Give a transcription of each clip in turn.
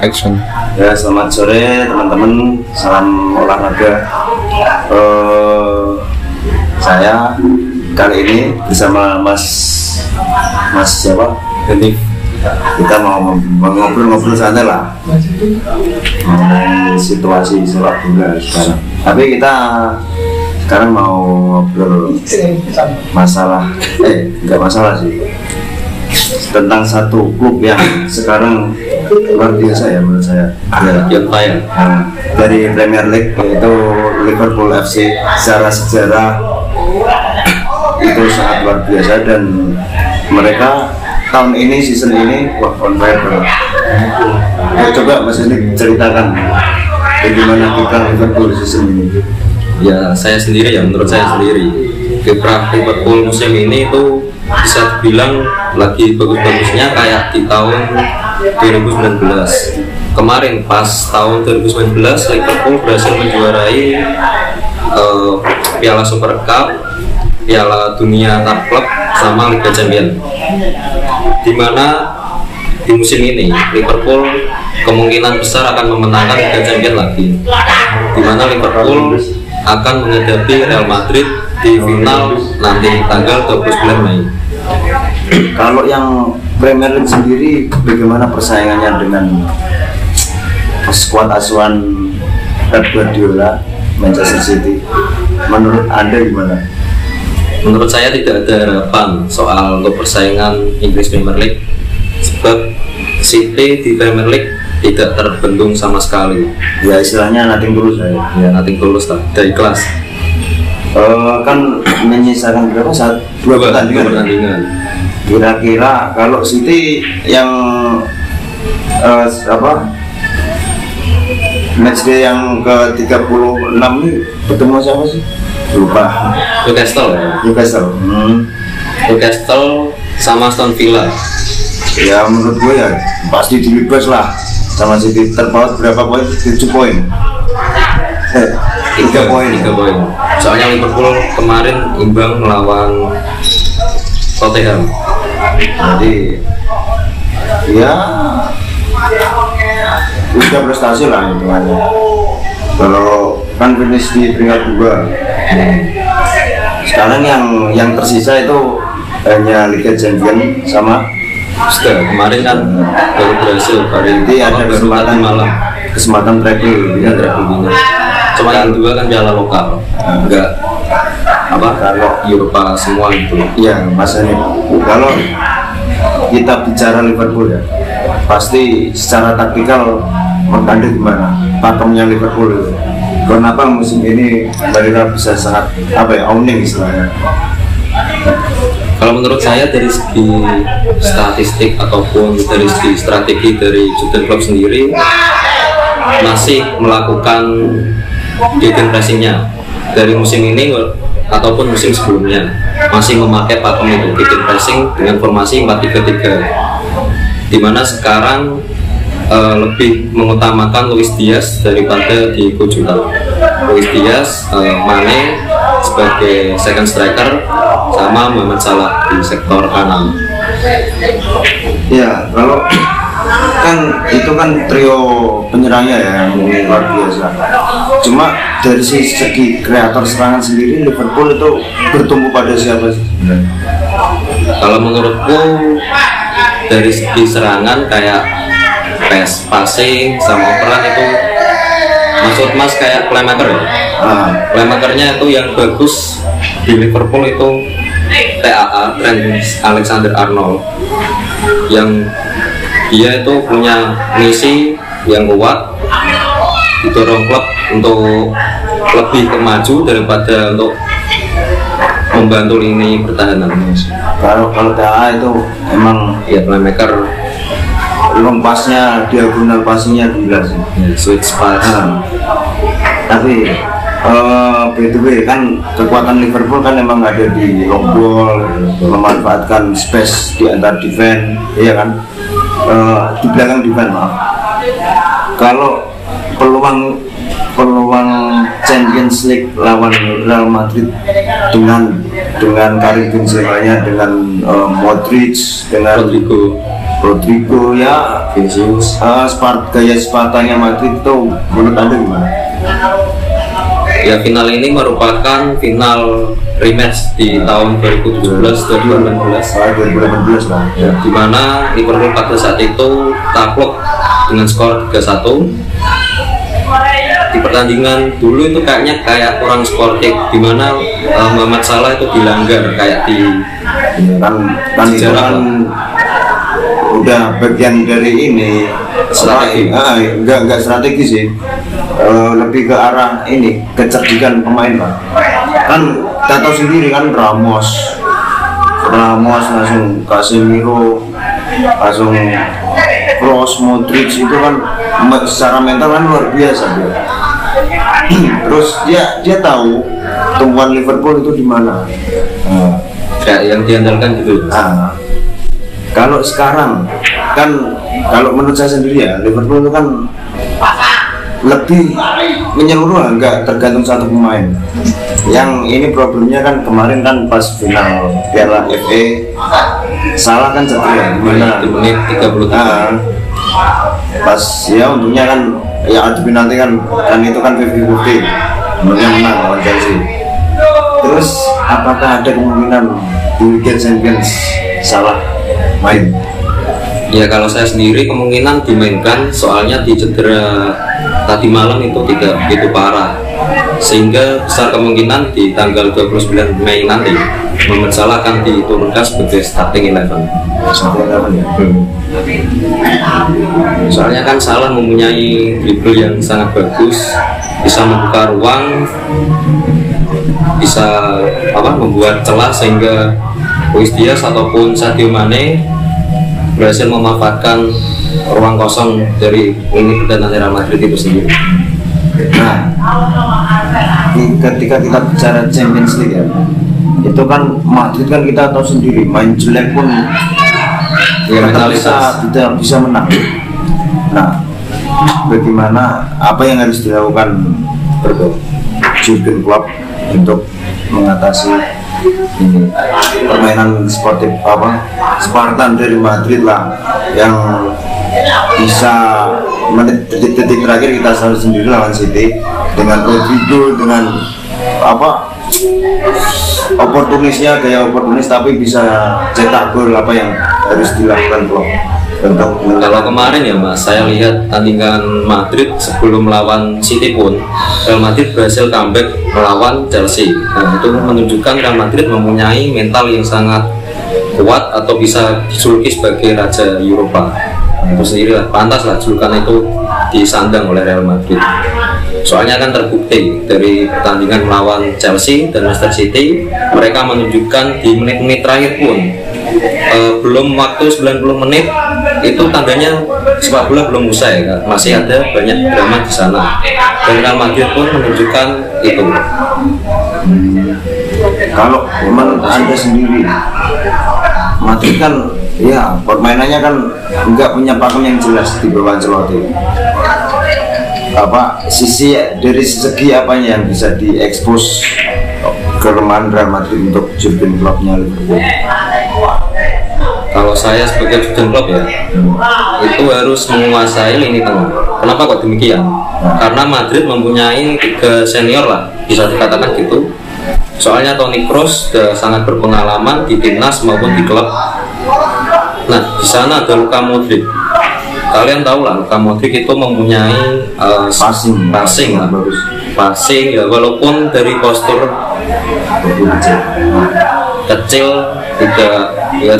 Action. Ya, selamat sore teman-teman, salam olahraga. Saya kali ini bersama Mas siapa? Denif. Kita mau ngobrol-ngobrol santai lah mengenai situasi sepak bola sekarang. Tapi kita sekarang mau ngobrol masalah, enggak masalah sih, tentang satu klub yang sekarang luar biasa ya menurut saya, ya, dari Premier League, yaitu Liverpool FC. Secara sejarah itu sangat luar biasa dan mereka tahun ini, season ini, wah, on fire banget. Coba Mas ini ceritakan bagaimana kita Liverpool season ini. Ya, menurut saya sendiri kiprah Liverpool musim ini itu bisa dibilang lagi bagus-bagusnya kayak di tahun 2019. Kemarin pas tahun 2019 Liverpool berhasil menjuarai Piala Super Cup, Piala Dunia Antar Klub, sama Liga Champions. Dimana di musim ini Liverpool kemungkinan besar akan memenangkan Liga Champions lagi, dimana Liverpool akan menghadapi Real Madrid di final nanti tanggal 29 Mei. Kalau yang Premier League sendiri, bagaimana persaingannya dengan skuad asuhan Pep Guardiola, Manchester City? Menurut Anda gimana? Menurut saya tidak ada harapan soal untuk persaingan Inggris Premier League, sebab City di Premier League tidak terbendung sama sekali. Ya, istilahnya nothing tulus ya, nothing tulus lah, dari kelas. Kan menyisakan berapa saat dua pertandingan. Kira-kira kalau City yang matchday yang ke-36 ini bertemu siapa sih? Lupa. Newcastle sama Aston Villa. Ya, menurut gue ya pasti dilibas lah sama City. Terpaut berapa poin? 7 poin. 3 poin. Soalnya Liverpool kemarin imbang melawan Tottenham. Jadi ya udah prestasi lah hitungannya. Kalau kan finish di peringkat 2. Sekarang yang tersisa itu hanya Liga Champions sama kemarin kan baru berhasil, jadi ada kesempatan treble ya, cuma yang kedua kan piala lokal, enggak kalau Eropa semua itu. Iya, Mas ini kalau kita bicara Liverpool ya, pasti secara taktikal Anda gimana pakemnya Liverpool itu? Kenapa musim ini mereka bisa sangat owning istilahnya? Kalau menurut saya dari segi statistik ataupun dari segi strategi dari Jurgen Klopp sendiri masih melakukan gegenpressingnya dari musim ini ataupun musim sebelumnya, masih memakai pakem itu gegenpressing dengan formasi 4-3-3, dimana sekarang lebih mengutamakan Luis Diaz daripada Diego Jota. Luis Diaz, Mane sebagai second striker, sama Mohamed Salah di sektor kanan. Ya, kalau kan itu kan trio penyerangnya ya yang luar biasa. Cuma dari segi kreator serangan sendiri Liverpool itu bertumbuh pada siapa sih? Kalau menurutku dari segi serangan kayak passing sama operan itu, maksud Mas kayak playmaker ya? Playmakernya itu yang bagus di Liverpool itu TAA, Trent Alexander-Arnold, yang dia itu punya misi yang kuat, didorong klub untuk lebih maju daripada untuk membantu lini pertahanan. Kalau TAA itu emang ya playmaker, long passnya, diagonal passingnya gila sih, switch pass. Tapi by the way kan kekuatan Liverpool kan emang ada di long ball, memanfaatkan space di antar defense, iya kan, di belakang defense. Kalau peluang peluang Champions League lawan Real Madrid dengan Karim Benzema-nya, dengan Modric, dengan Rodrigo ya, Vinicius. Gaya Spartanya Madrid itu menurut Anda gimana? Ya, final ini merupakan final rematch di tahun 2017-2018 lah ya, di mana Liverpool pada saat itu takluk dengan skor 3-1. Di pertandingan dulu itu kayak kurang sportif, di mana Muhammad Salah itu dilanggar kayak di itu kan udah bagian dari ini strategi. Enggak strategi sih, lebih ke arah ini kecerdikan pemain lah. Kan kita tahu sendiri kan, Ramos langsung Casemiro, langsung Kroos, Modric itu kan secara mental kan luar biasa dia. Terus dia tahu tumpuan Liverpool itu di mana. Kayak yang diandalkan gitu. Kalau sekarang kan, kalau menurut saya sendiri ya, Liverpool itu kan lebih menyeluruh, nggak tergantung satu pemain. Yang ini problemnya kan kemarin kan pas final Piala FA, Salah kan cedera Di menit 33. Pas ya untungnya kan ya adu penalti kan itu kan 50-50, untungnya menang lawan Chelsea. Terus apakah ada kemungkinan di Liga Champions Salah main? Ya, kalau saya sendiri kemungkinan dimainkan, soalnya di cedera tadi malam itu tidak begitu parah, sehingga besar kemungkinan di tanggal 29 Mei nanti Muhammad Salah akan diturunkan sebagai starting 11 ya. Soalnya kan Salah mempunyai dribble yang sangat bagus, bisa membuka ruang, bisa membuat celah, sehingga Luis Diaz ataupun Sadio Mane berhasil memanfaatkan ruang kosong dari lini pertahanan Real Madrid itu sendiri. Nah, ketika kita bicara Champions League ya, itu kan Madrid kan kita tahu sendiri, main jelek pun ya bisa menang. Nah, bagaimana, apa yang harus dilakukan Jurgen Klopp untuk mengatasi ini permainan sportif Spartan dari Madrid lah, yang bisa detik-detik terakhir kita selalu sendiri lawan City dengan Rodrigo, dengan oportunisnya, gaya oportunis, tapi bisa cetak gol. Apa yang harus dilakukan Klopp? Kalau kemarin ya Mas, saya lihat tandingan Madrid sebelum melawan City pun Real Madrid berhasil comeback melawan Chelsea. Nah, itu menunjukkan Real Madrid mempunyai mental yang sangat kuat, atau bisa dijuluki sebagai Raja Eropa. Itu sendiri lah, pantas lah julukan itu disandang oleh Real Madrid. Soalnya kan terbukti dari pertandingan melawan Chelsea dan Manchester City, mereka menunjukkan di menit-menit terakhir pun, belum waktu 90 menit itu tandanya sepak bola belum usai kan? Masih ada banyak drama di sana, dan Real Madrid pun menunjukkan itu. Kalau menurut Anda sendiri, Madrid kan ya permainannya kan nggak punya pakem yang jelas di bawah Ancelotti. Sisi dari segi apanya yang bisa diekspos kelemahan Real Madrid untuk Jurgen Klopp-nya Liverpool? Kalau saya sebagai Jurgen Klopp ya, itu harus menguasai lini tengah. Kenapa kok demikian? Karena Madrid mempunyai 3 senior lah, bisa dikatakan gitu. Soalnya Toni Kroos sudah sangat berpengalaman di timnas maupun di klub. Nah, di sana ada Luka Modric. Kalian tahu lah, Luka Modric itu mempunyai passing ya, walaupun dari postur kecil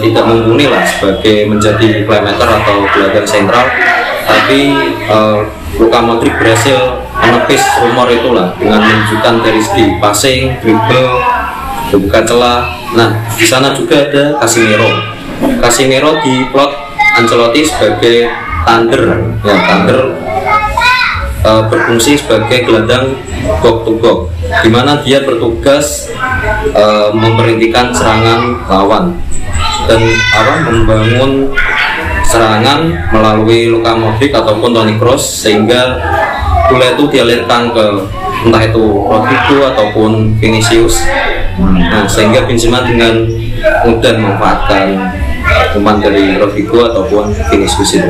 tidak mumpuni lah sebagai menjadi playmaker atau gelandang sentral, tapi Luka Modric berhasil menepis rumor itulah dengan menunjukkan dari segi passing, dribble, membuka celah. Nah, di sana juga ada Casemiro diplot Ancelotti sebagai thunder, berfungsi sebagai gelandang box to box, di mana dia bertugas memberhentikan serangan lawan dan membangun serangan melalui Luka Modric ataupun Toni Kroos, sehingga bola itu dialirkan ke entah itu Rodrigo ataupun Vinicius. Nah, sehingga Benzema dengan mudah memanfaatkan umpan dari Rodrigo ataupun Vinicius itu.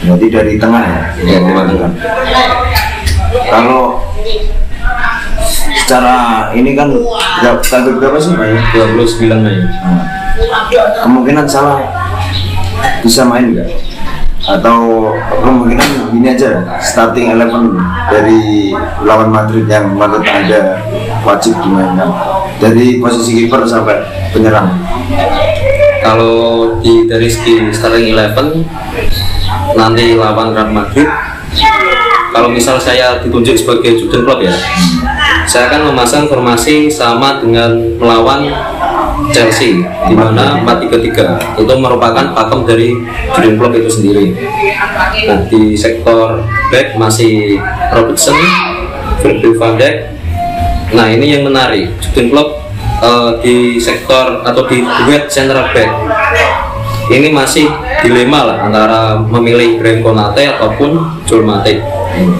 Berarti dari tengah ya? Ya, tengah. Kalau secara ini kan tanggal berapa sih Pak? 29 Mei. Kemungkinan salah bisa main nggak? Atau kemungkinan gini aja, starting 11 dari lawan Madrid yang menurut Anda wajib dimainkan dari posisi kiper sampai penyerang? Kalau dari segi starting 11 nanti lawan Real Madrid, kalau misal saya ditunjuk sebagai Jurgen Klopp ya, saya akan memasang formasi sama dengan melawan Chelsea, di mana 4-3-3 itu merupakan pakem dari Jurgen Klopp itu sendiri. Nah, di sektor back masih Robertson, Virgil van Dijk. Nah, ini yang menarik, Jurgen Klopp di sektor atau di duet central back ini masih dilema lah antara memilih Ibrahim Konate ataupun Joel Matip.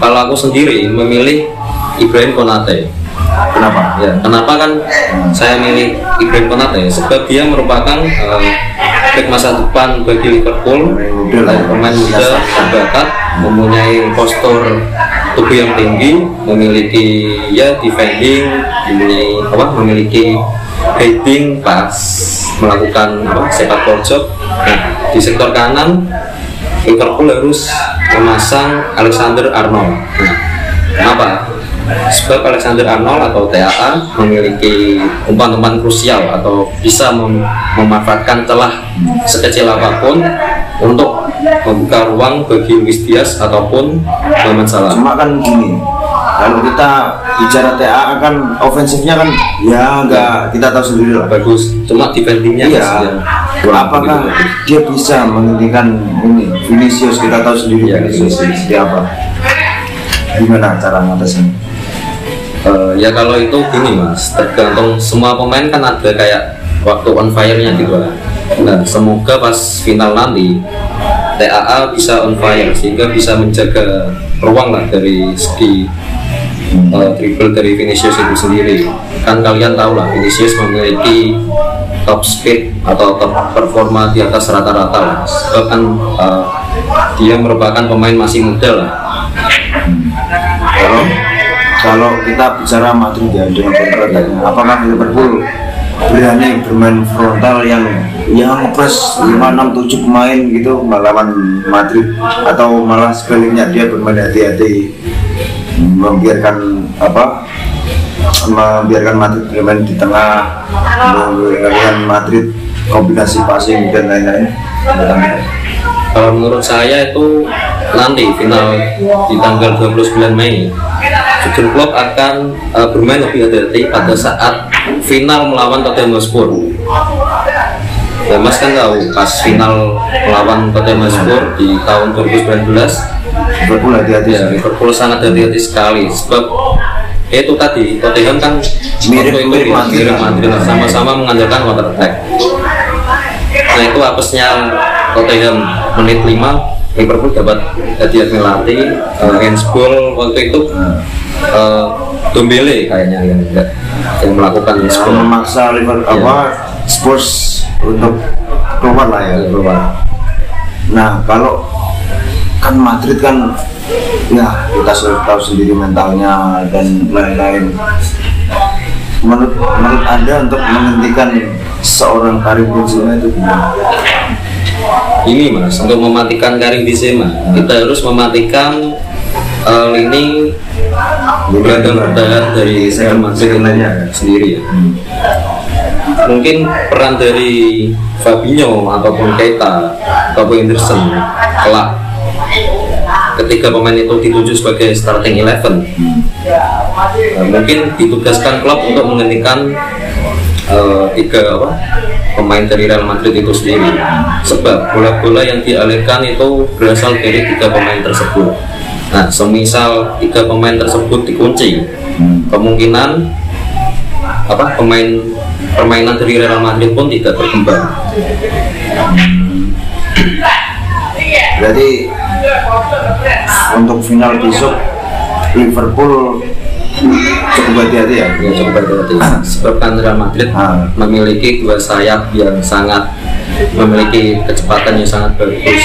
Kalau aku sendiri memilih Ibrahim Konate. Kenapa? Ya, kenapa kan saya milih Ibrahim Konate? Sebab dia merupakan back masa depan bagi Liverpool, pemain muda berbakat, mempunyai postur tubuh yang tinggi, memiliki ya defending, memiliki heading pas melakukan sepak pojok. Nah, di sektor kanan Liverpool harus memasang Alexander Arnold. Nah, kenapa? Sebab Alexander Arnold atau TAA memiliki umpan-umpan krusial atau bisa memanfaatkan celah sekecil apapun untuk membuka ruang bagi Luis Diaz ataupun Mohamed Salah. Cuma kan gini, kalau kita bicara TAA kan ofensifnya kan ya enggak, kita tahu sendiri lah bagus, cuma defendingnya iya. Apakah dia bisa menghentikan ini Vinicius? Kita tahu sendiri ya, Vinicius seperti apa. Gimana cara ngatasinnya? Ya kalau itu gini Mas, tergantung semua pemain kan ada kayak waktu on fire-nya gitu lah. Nah, semoga pas final nanti TAA bisa on fire sehingga bisa menjaga ruang lah dari segi dribble dari Vinicius itu sendiri. Kan kalian tahu lah, Vinicius memiliki top speed atau top performa di atas rata-rata lah. Sebab kan dia merupakan pemain masih muda lah. Kalau kita bicara Madrid ya dengan kontraknya, apakah Liverpool berani bermain frontal yang ngepres 5-6-7 pemain gitu melawan Madrid, atau malah sebaliknya dia bermain hati-hati membiarkan Madrid bermain di tengah, membiarkan Madrid kombinasi passing dan lain-lain? Kalau menurut saya itu nanti final di tanggal 29 Mei Jurgen Klopp akan bermain lebih hati-hati pada saat final melawan Tottenham Hotspur. Ya, Mas kan tahu pas final melawan Tottenham Hotspur di tahun 2019 Liverpool hati-hati ya, Liverpool sangat hati-hati sekali sebab itu tadi Tottenham kan mirip Madrid, sama-sama mengandalkan counter attack. Nah, itu apesnya Tottenham menit 5 Liverpool dapat hadiah melatih handsball waktu itu Dombele kayaknya yang melakukan handsball, memaksa Spurs untuk keluar lah ya, keluar. Nah, kalau kan Madrid kan ya kita sudah tahu sendiri mentalnya dan lain-lain. Menurut Anda untuk menghentikan seorang Karim Benzema itu gimana? Ini Mas, untuk mematikan Karim Benzema kita harus mematikan lini gelandang bertahan dari Real Madrid sendiri ya. Mungkin peran dari Fabinho ataupun Keita ataupun Henderson kelak ketika pemain itu dituju sebagai starting 11 mungkin ditugaskan klub untuk menghentikan pemain dari Real Madrid itu sendiri, sebab bola-bola yang dialirkan itu berasal dari 3 pemain tersebut. Nah, semisal 3 pemain tersebut dikunci, kemungkinan permainan dari Real Madrid pun tidak berkembang. Berarti untuk final besok Liverpool cukup hati-hati ya. Ya cukup hati-hati. Sebabkan Real Madrid memiliki dua sayap yang sangat memiliki kecepatan yang sangat bagus.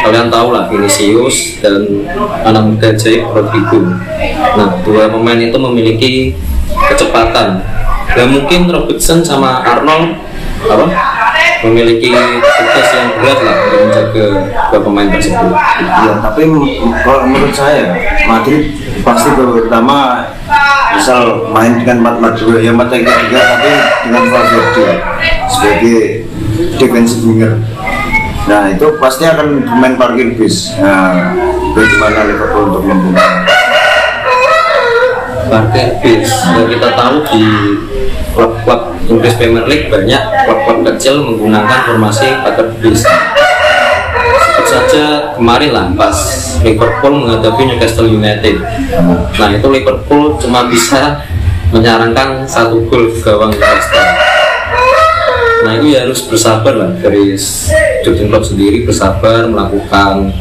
Kalian tahu lah Vinicius dan anak muda Jair Rodrigo. Nah, dua pemain itu memiliki kecepatan. Dan mungkin Robertson sama Arnold memiliki tugas yang berat lah untuk menjaga dua pemain tersebut. Ya, tapi kalau menurut saya Madrid pasti pertama misal main dengan 4-4-2 ya 4-3-3 tapi dengan Valverde sebagai defensive winger. Nah itu pasti akan bermain parkir bis. Nah, bagaimana Liverpool untuk membuka parkir bis? Dan kita tahu di klub-klub Inggris Premier League banyak klub-klub kecil menggunakan formasi parkir bis. Sebut saja kemarin lah pas Liverpool menghadapi Newcastle United. Nah itu Liverpool cuma bisa menyarankan 1 gol ke gawang Newcastle. Nah itu ya harus bersabar lah dari Jurgen Klopp sendiri, bersabar melakukan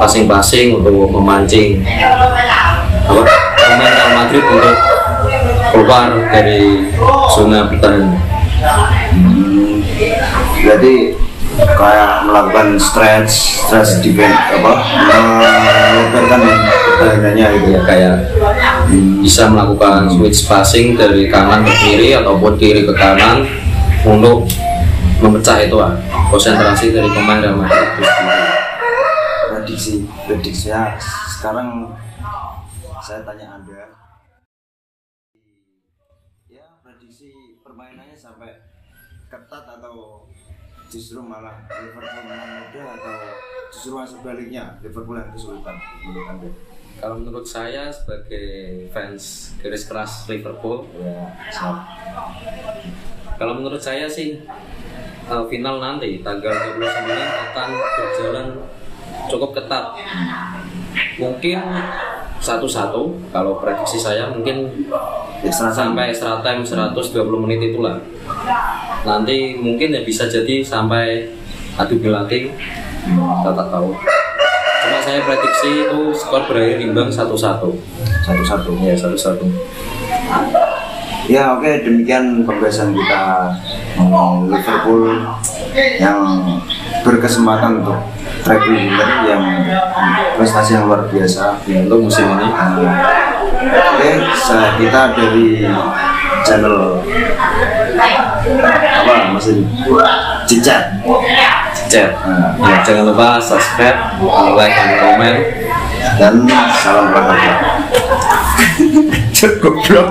passing-passing untuk memancing pemain Real Madrid untuk keluar dari zona pertahanan. Jadi kayak melakukan stretch defense melebarkan pertahanannya gitu ya, kayak bisa melakukan switch passing dari kanan ke kiri ataupun kiri ke kanan untuk memecah itu konsentrasi dari pemain Real Madrid. Prediksinya sekarang saya tanya Anda, ya prediksi permainannya sampai ketat atau justru malah Liverpool menang mudah atau justru sebaliknya Liverpool yang kesulitan menurut Anda? Kalau menurut saya sebagai fans garis keras Liverpool ya, kalau menurut saya sih final nanti tanggal 29 akan berjalan cukup ketat. Mungkin 1-1 kalau prediksi saya, mungkin sampai extra time 120 menit itulah. Nanti mungkin ya bisa jadi sampai adu penalti, kita tak tahu. Cuma saya prediksi itu skor berakhir imbang 1-1. Ya 1-1. Ya oke, demikian pembahasan kita Liverpool yang berkesempatan untuk treble winner yang prestasi yang luar biasa ya, untuk musim ini. Oke, kita dari channel masih Cicat. Ya, jangan lupa subscribe, like, dan komen, dan salam olahraga. Cukup bro.